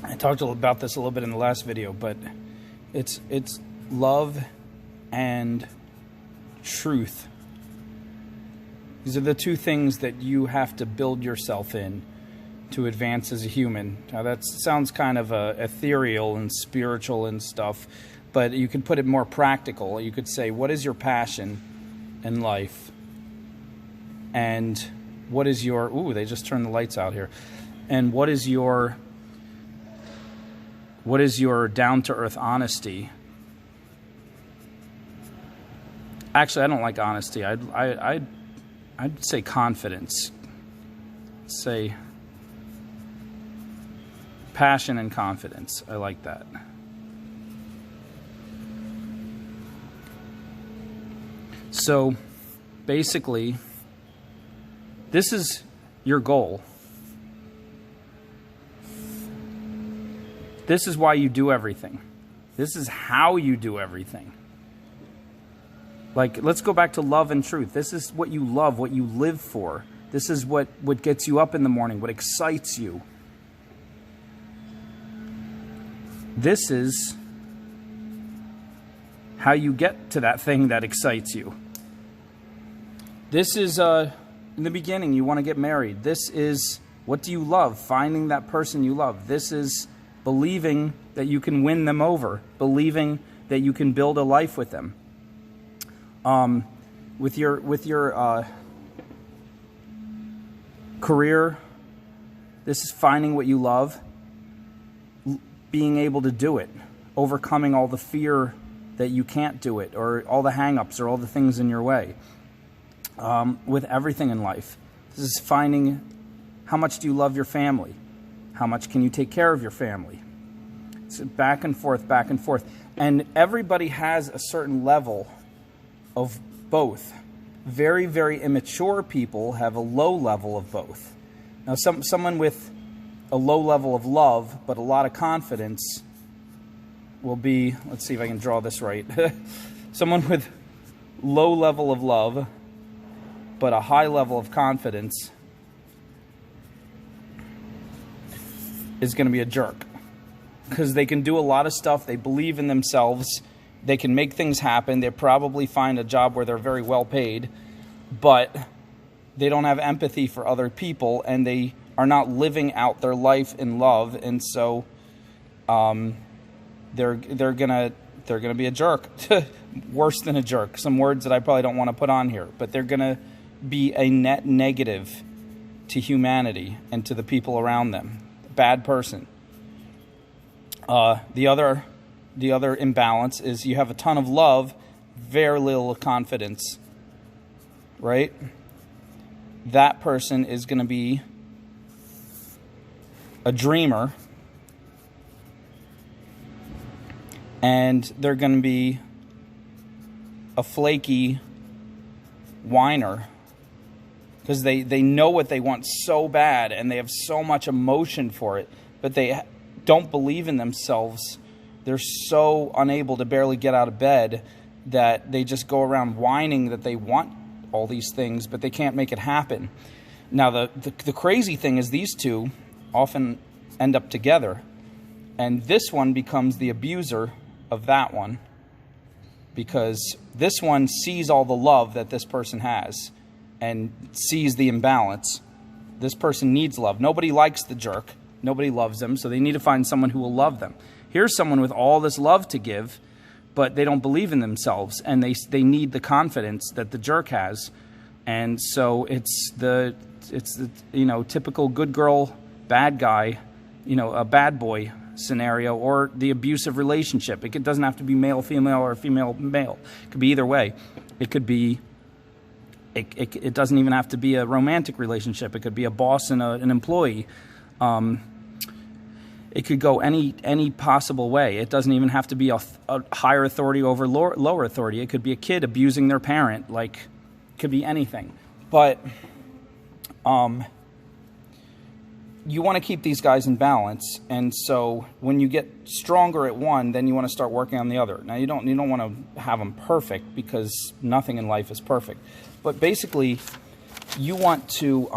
I talked about this a little bit in the last video, but it's love and truth. These are the two things that you have to build yourself in to advance as a human. Now that sounds kind of ethereal and spiritual and stuff, but you can put it more practical. You could say, what is your passion in life? And what is your... Ooh, they just turned the lights out here. And what is your down-to-earth honesty? Actually, I don't like honesty. I'd say confidence. Say passion and confidence. I like that. So basically, this is your goal. This is why you do everything. This is how you do everything. Like, let's go back to love and truth. This is what you love, what you live for. This is what gets you up in the morning, what excites you. This is how you get to that thing that excites you. This is, in the beginning, you want to get married. This is, what do you love? Finding that person you love. This is believing that you can win them over. Believing that you can build a life with them. With your career, this is finding what you love, being able to do it, overcoming all the fear that you can't do it, or all the hang-ups, or all the things in your way. With everything in life, this is finding how much do you love your family, how much can you take care of your family. It's back and forth, and everybody has a certain level of both. Very, very immature people have a low level of both. Now, someone with a low level of love, but a lot of confidence will be, let's see if I can draw this right. Someone with low level of love, but a high level of confidence is going to be a jerk. Because they can do a lot of stuff, they believe in themselves, they can make things happen, they probably find a job where they're very well paid, but they don't have empathy for other people, and they are not living out their life in love, and so they're gonna be a jerk. Worse than a jerk. Some words that I probably don't want to put on here, but they're gonna be a net negative to humanity and to the people around them. Bad person. The other imbalance is you have a ton of love, very little confidence, right? That person is going to be a dreamer, and they're going to be a flaky whiner, because they know what they want so bad, and they have so much emotion for it, but they don't believe in themselves. They're so unable to barely get out of bed that they just go around whining that they want all these things, but they can't make it happen. Now, the crazy thing is these two often end up together, and this one becomes the abuser of that one, because this one sees all the love that this person has and sees the imbalance. This person needs love. Nobody likes the jerk. Nobody loves them, so they need to find someone who will love them. Here's someone with all this love to give, but they don't believe in themselves, and they need the confidence that the jerk has. And so it's the typical good girl, bad guy, a bad boy scenario, or the abusive relationship. It doesn't have to be male female or female male. It could be either way. It could be. It doesn't even have to be a romantic relationship. It could be a boss and an employee. It could go any possible way. It doesn't even have to be a higher authority over lower authority. It could be a kid abusing their parent. Like, it could be anything. But you want to keep these guys in balance, and so when you get stronger at one, then you want to start working on the other. Now, you don't want to have them perfect, because nothing in life is perfect. But basically, you want to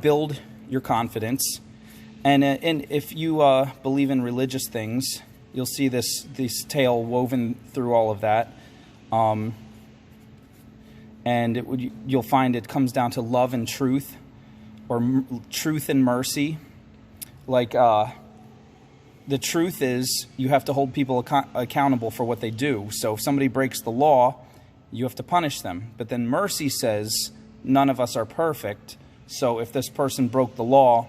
build your confidence, And if you believe in religious things, you'll see this tale woven through all of that. And you'll find it comes down to love and truth, or truth and mercy. Like, the truth is you have to hold people accountable for what they do. So if somebody breaks the law, you have to punish them. But then mercy says none of us are perfect. So if this person broke the law,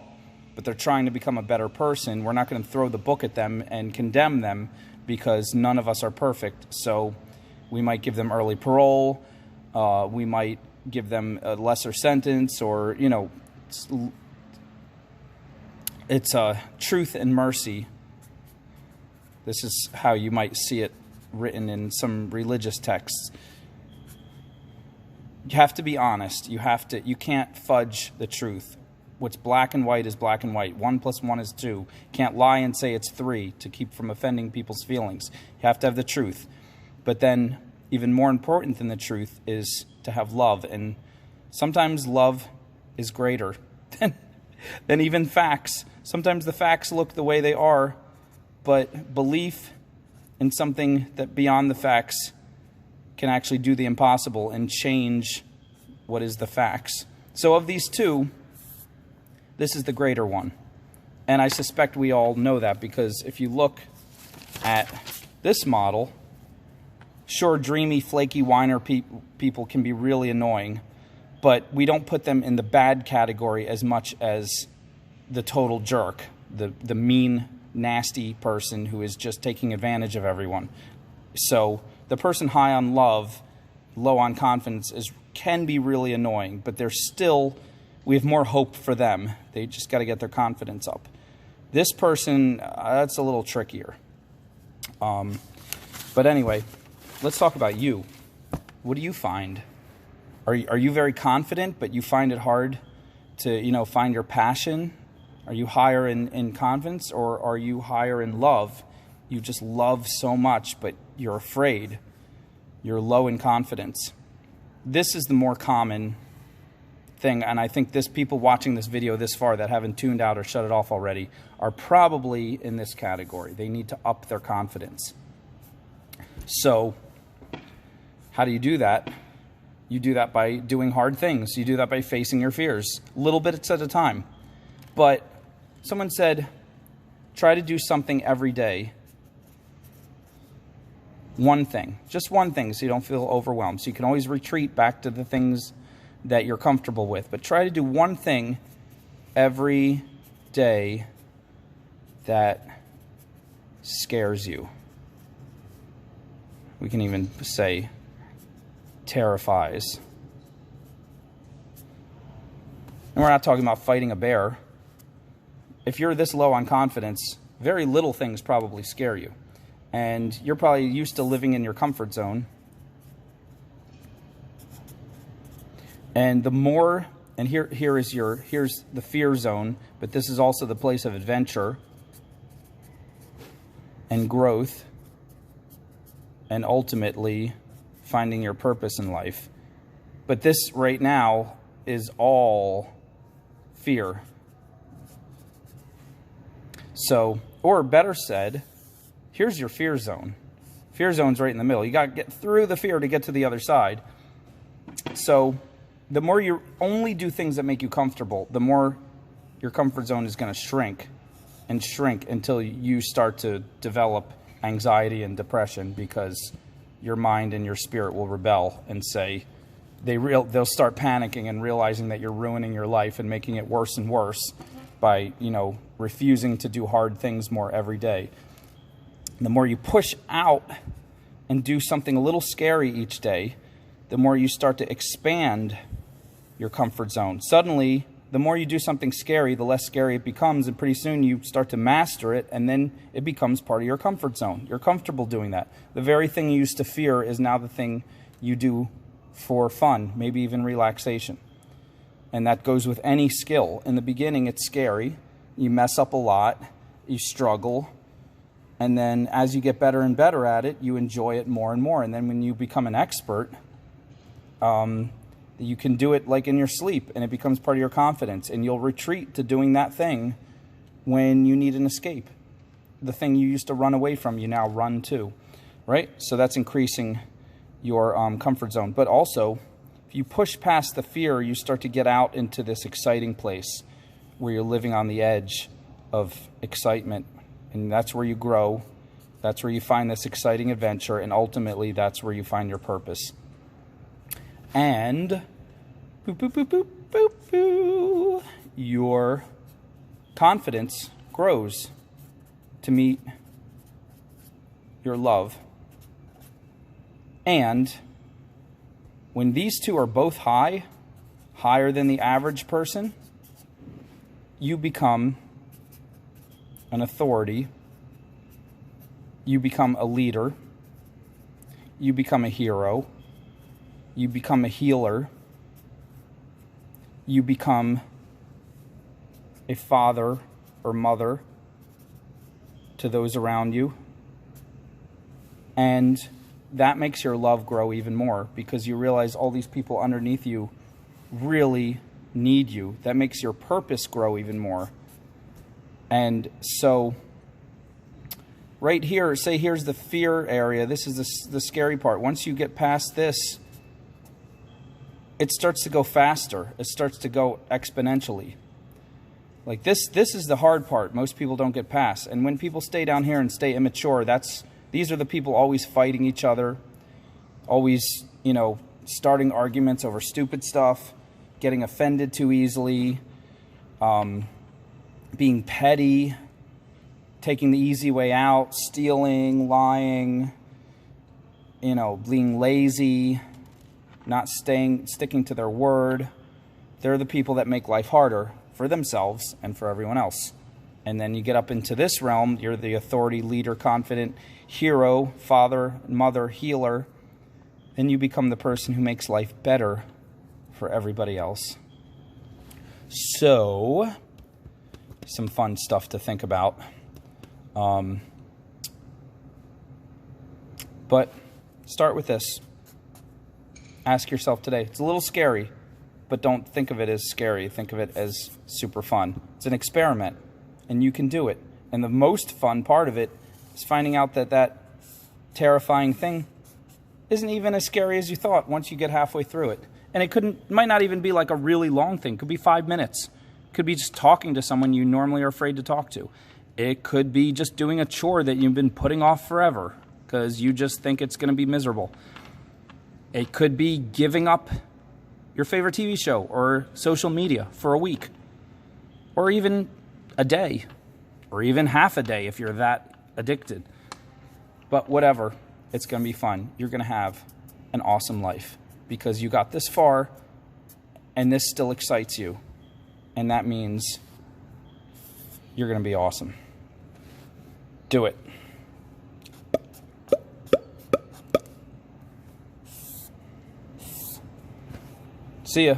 but they're trying to become a better person, we're not going to throw the book at them and condemn them, because none of us are perfect. So we might give them early parole. We might give them a lesser sentence, or, you know, it's truth and mercy. This is how you might see it written in some religious texts. You have to be honest. You can't fudge the truth. What's black and white is black and white. 1 + 1 is 2. You can't lie and say it's 3 to keep from offending people's feelings. You have to have the truth. But then, even more important than the truth is to have love. And sometimes love is greater than even facts. Sometimes the facts look the way they are, but belief in something that beyond the facts can actually do the impossible and change what is the facts. So of these two, this is the greater one. And I suspect we all know that, because if you look at this model, sure, dreamy, flaky whiner people can be really annoying, but we don't put them in the bad category as much as the total jerk, the mean, nasty person who is just taking advantage of everyone. So the person high on love, low on confidence can be really annoying, but we have more hope for them. They just got to get their confidence up. This person, that's a little trickier. But anyway, let's talk about you. What do you find? Are you very confident, but you find it hard to, find your passion? Are you higher in confidence, or are you higher in love? You just love so much, but you're afraid. You're low in confidence. This is the more common thing, and I think people watching this video this far that haven't tuned out or shut it off already are probably in this category. They need to up their confidence. So, how do you do that? You do that by doing hard things. You do that by facing your fears, little bits at a time. But someone said, try to do something every day. One thing, just one thing, so you don't feel overwhelmed. So you can always retreat back to the things that you're comfortable with. But try to do one thing every day that scares you. We can even say terrifies. And we're not talking about fighting a bear. If you're this low on confidence, very little things probably scare you. And you're probably used to living in your comfort zone. And the more, and here's the fear zone, but this is also the place of adventure and growth and ultimately finding your purpose in life. But this right now is all fear. So, or better said, here's your fear zone. Fear zone's right in the middle. You got to get through the fear to get to the other side. So the more you only do things that make you comfortable, the more your comfort zone is going to shrink and shrink until you start to develop anxiety and depression, because your mind and your spirit will rebel and say, they'll start panicking and realizing that you're ruining your life and making it worse and worse by, refusing to do hard things more every day. The more you push out and do something a little scary each day, the more you start to expand your comfort zone. Suddenly, the more you do something scary, the less scary it becomes, and pretty soon you start to master it, and then it becomes part of your comfort zone. You're comfortable doing that. The very thing you used to fear is now the thing you do for fun, maybe even relaxation. And that goes with any skill. In the beginning, it's scary. You mess up a lot. You struggle. And then as you get better and better at it, you enjoy it more and more. And then when you become an expert, you can do it like in your sleep, and it becomes part of your confidence. And you'll retreat to doing that thing when you need an escape. The thing you used to run away from, you now run to, right? So that's increasing your comfort zone. But also, if you push past the fear, you start to get out into this exciting place where you're living on the edge of excitement. And that's where you grow. That's where you find this exciting adventure. And ultimately, that's where you find your purpose. And boop, boop, boop, boop, boop, boop, your confidence grows to meet your love. And when these two are both high, higher than the average person, you become an authority. You become a leader. You become a hero. You become a healer. You become a father or mother to those around you. And that makes your love grow even more because you realize all these people underneath you really need you. That makes your purpose grow even more. And so right here, say here's the fear area. This is the scary part. Once you get past this, it starts to go faster. It starts to go exponentially. Like this is the hard part. Most people don't get past. And when people stay down here and stay immature, these are the people always fighting each other, always, starting arguments over stupid stuff, getting offended too easily, being petty, taking the easy way out, stealing, lying, being lazy, not sticking to their word. They're the people that make life harder for themselves and for everyone else. And then you get up into this realm, you're the authority, leader, confident, hero, father, mother, healer. Then you become the person who makes life better for everybody else. So, some fun stuff to think about. But start with this. Ask yourself today. It's a little scary, but don't think of it as scary. Think of it as super fun. It's an experiment, and you can do it. And the most fun part of it is finding out that terrifying thing isn't even as scary as you thought once you get halfway through it. And it might not even be like a really long thing. It could be 5 minutes. It could be just talking to someone you normally are afraid to talk to. It could be just doing a chore that you've been putting off forever because you just think it's going to be miserable. It could be giving up your favorite TV show or social media for a week, or even a day, or even half a day if you're that addicted. But whatever, it's going to be fun. You're going to have an awesome life because you got this far and this still excites you. And that means you're going to be awesome. Do it. See ya.